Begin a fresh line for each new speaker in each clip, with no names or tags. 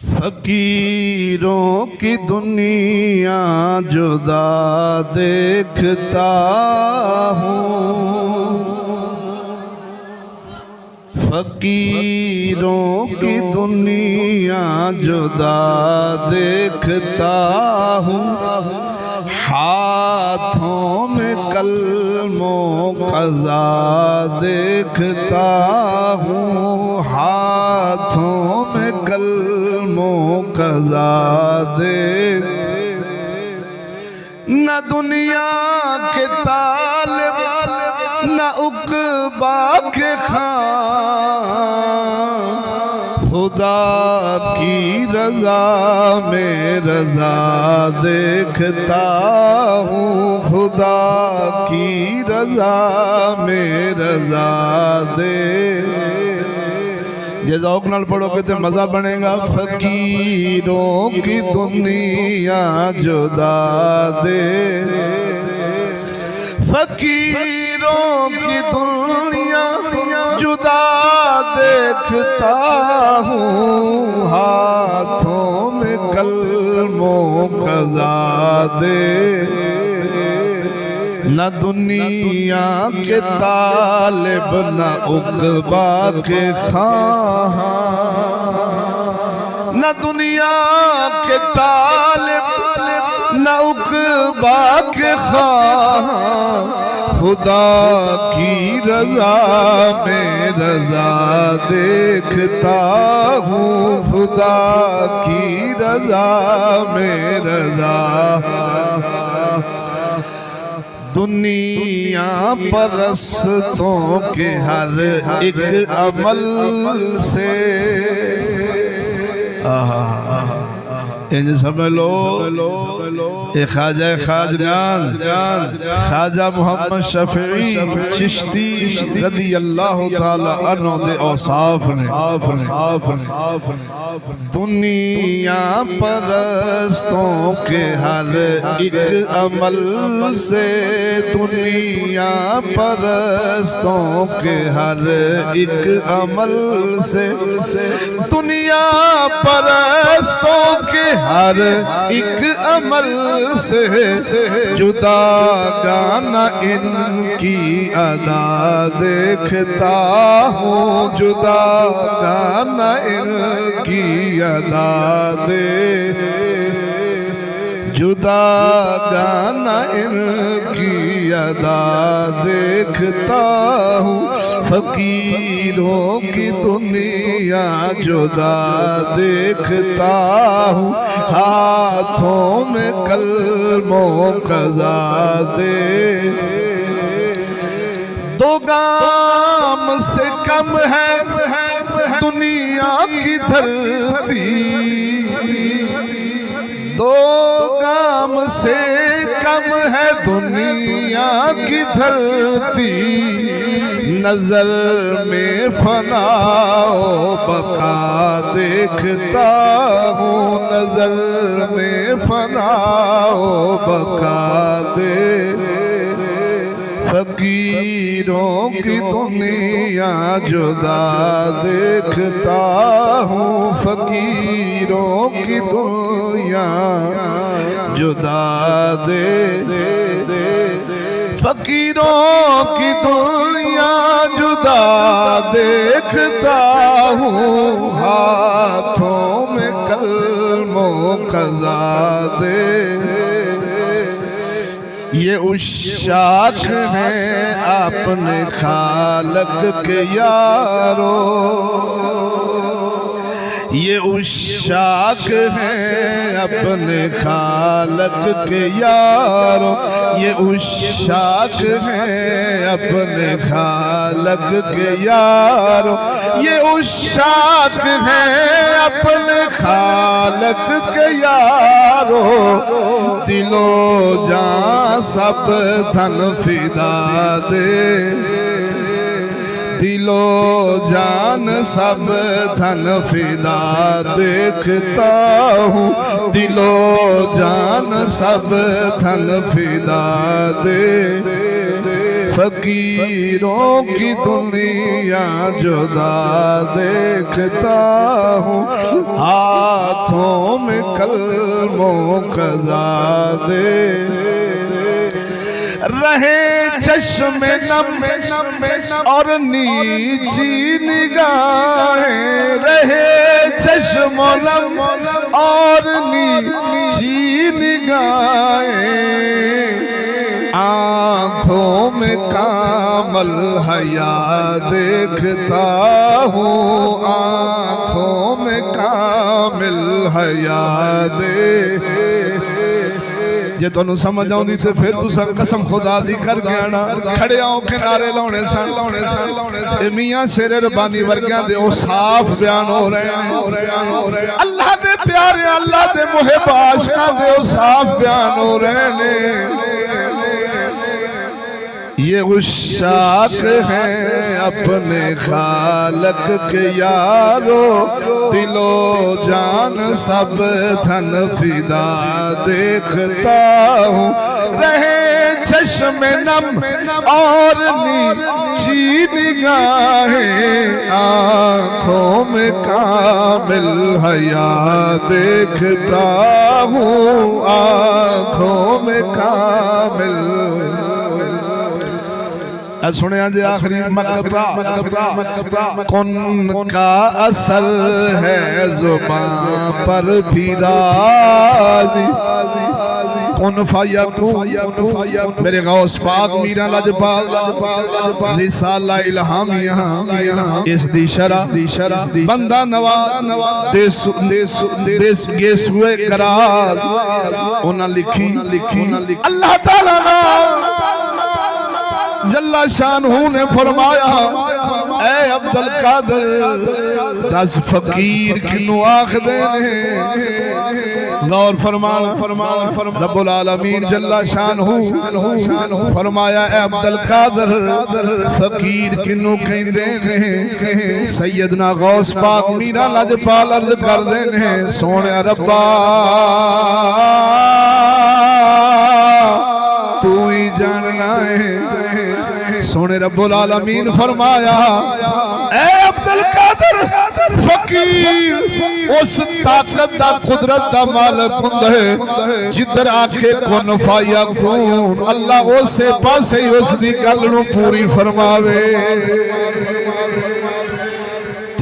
फकीरों की दुनिया जुदा देखता हूँ, फकीरों की दुनिया जुदा देखता हूँ। हाथों में कलमो क़ज़ा देखता हूँ, हाथों में कलमो क़ज़ा देख। न दुनिया के तालिब न उक़बा के खां, खुदा की रज़ा में रज़ा देखता हूँ, खुदा की रज़ा में रज़ा दे। जे ज़ौक़ नाल पढ़ोगे तो मज़ा बनेगा। फकीरों की दुनिया जुदा दे, फकीरों की दुनिया जुदा देखता हूँ। हाथों में कलमो क़ज़ा दे, न दुनिया के तालिब न उक़बा के खां, न दुनिया के तालिब न उक़बा के खां, खुदा की रज़ा में रज़ा देखता हूँ, खुदा की रज़ा में रज़ा। दुनिया परस्तों के हर एक अमल से इंज समझ लो ये ख्वाजा खाजगान ख्वाजा मोहम्मद शफी चिश्ती रज़ी अल्लाह ताला अन्हु दे औसाफ ने। दुनिया परस्तों के हर एक अमल से, दुनिया परस्तों के हर एक अमल से, दुनिया परस्तों के हर एक अमल से जुदा गाना इनकी अदा देखता हूँ, जुदा गाना इनकी अदा दे, जुदा गाना इनकी अदा देखता हूँ। फकीरों की दुनिया जुदा देखता हूँ, हाथों में कलमो क़ज़ा दे। दो गाम से कम है दुनिया की धरती, दो गाम से कम है दुनिया की धरती, नजर में फनाओ बका देखता हूँ, नजर में फनाओ बका दे। फकीरों की दुनिया जुदा देखता हूँ, फकीरों की दुनिया जुदा दे, फकीरों की दुनिया जुदा देखता हूँ। हाथों में कलमो क़ज़ा दे, ये उश्शाक हैं अपने खालक के यारो, ये उश्शाक हैं अपने खालक के यारो, ये उश्शाक हैं अपने खालक के यारो, ये उश्शाक हैं अपने खालक के यारो। दिलो जान सब धन फिदा दे, दिलो जान सब धन फिदा देखता हूँ, दिलो जान सब धन फिदा दे। फकीरों की दुनिया जुदा देखता हूँ, हाथ हाथों में कलमों कज़ा दे, रहे चश्मे नम और नीची निगाहें, रहे चश्मो नम और नीची निगाहें, आँखों में कामल हया देखता हूँ, आँखों में कामिल हया दे। जे तुहानू समझ आउंदी ते फिर तुसा कसम खुदा दी कर गया ना, खड़े आओ किनारे लाउणे सन। ए मियां शेर रब्बानी वर्गियां दे ओ साफ बयान हो रहे हैं। अल्लाह दे प्यारे अल्लाह दे मुहिब आशिकां दे ओ साफ बयान हो रहे ने। ये गुस्साक हैं अपने खालक के यारो, दिलो जान सब धन फिदा देखता हूँ, रहे चश्मे नम और नीची निगाहें, आँखों में कामिल हया देखता हूँ, आँखों में कामिल। सुने जे आखिरी मकता कौन का असर है जुबान पर भी राज़ी, कौन फायकून मेरे गौस पाक मीरा लजपाल रिसाला इल्हामिया इस दी शरा बंदा नवाज देस गेसुए करार उन्हें लिखी अल्लाह ताला जल्ला शानहू ने फरमाया, ऐ अब्दुल कादिर दस फकीर किनू आखदे ने। गौर फरमाना रब्बुल आलमीन जल्ला शानहू फरमाया, ऐ अब्दुल कादिर फकीर किनू कहंदे ने। सैयदना गौस पाक मीरा लजपाल अर्ज करदे ने, सोहणिया रब्बा तू ही जानना है। सोने रब्बुल आलमीन फरमाया, ऐ अब्दुल कादिर फकीर उस ताकत दा कुदरत दा मालिक हुंदा है जिधर आखे कुन फायकून, अल्लाह उसे पासे ही उस दी गल नूं पूरी फरमावे।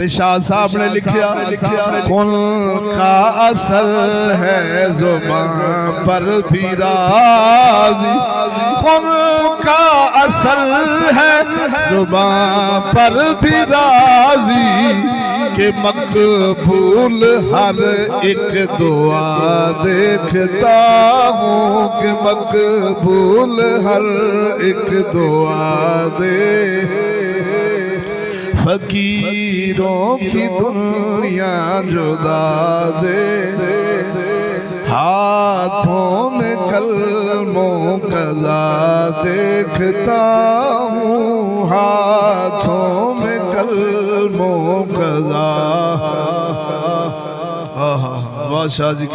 शाह साहब ने लिखा, कुल का असर है जुबान पर भी राज़ी, कुल का असर है जुबान पर भी राज़ी, के मकबूल हर एक दुआ देखता हूँ, के मकबूल हर एक दुआ दे। फकीरों की दुनिया जुदा दे, हाथों में कलमों कज़ा देखता हूँ, हाथों में कलमों कज़ा। वाह शाह जी